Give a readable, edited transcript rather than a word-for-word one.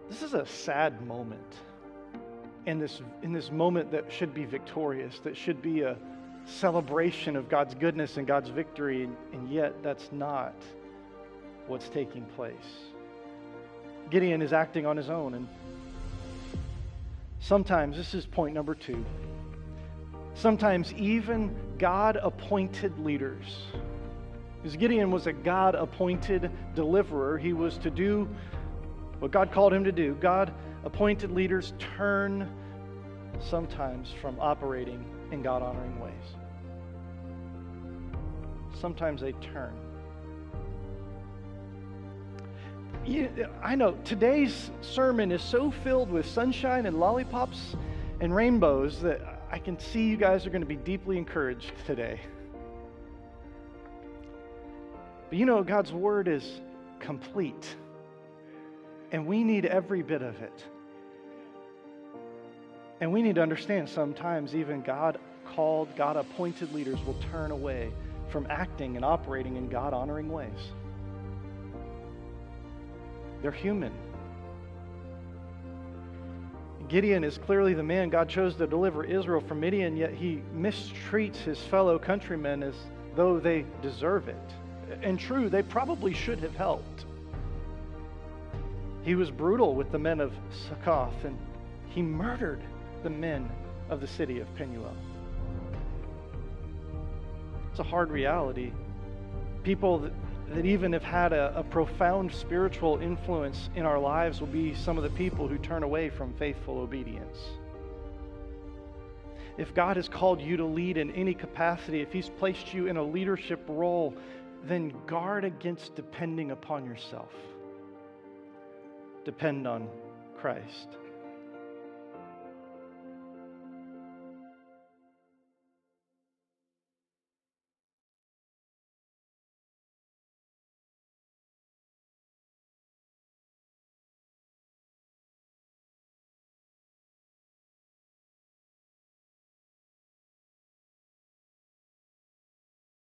This is a sad moment. In this moment that should be victorious, that should be a celebration of God's goodness and God's victory, and yet that's not what's taking place. Gideon is acting on his own, and sometimes, this is point number 2, sometimes even God-appointed leaders, because Gideon was a God-appointed deliverer. He was to do what God called him to do. God-appointed leaders turn sometimes from operating in God-honoring ways. Sometimes they turn. I know today's sermon is so filled with sunshine and lollipops and rainbows that I can see you guys are going to be deeply encouraged today. But you know, God's word is complete, and we need every bit of it. And we need to understand sometimes even God-called, God-appointed leaders will turn away from acting and operating in God-honoring ways. They're human. Gideon is clearly the man God chose to deliver Israel from Midian, yet he mistreats his fellow countrymen as though they deserve it. And true, they probably should have helped. He was brutal with the men of Succoth, and he murdered the men of the city of Penuel. It's a hard reality. People that even have had a profound spiritual influence in our lives will be some of the people who turn away from faithful obedience. If God has called you to lead in any capacity, if He's placed you in a leadership role, then guard against depending upon yourself. Depend on Christ.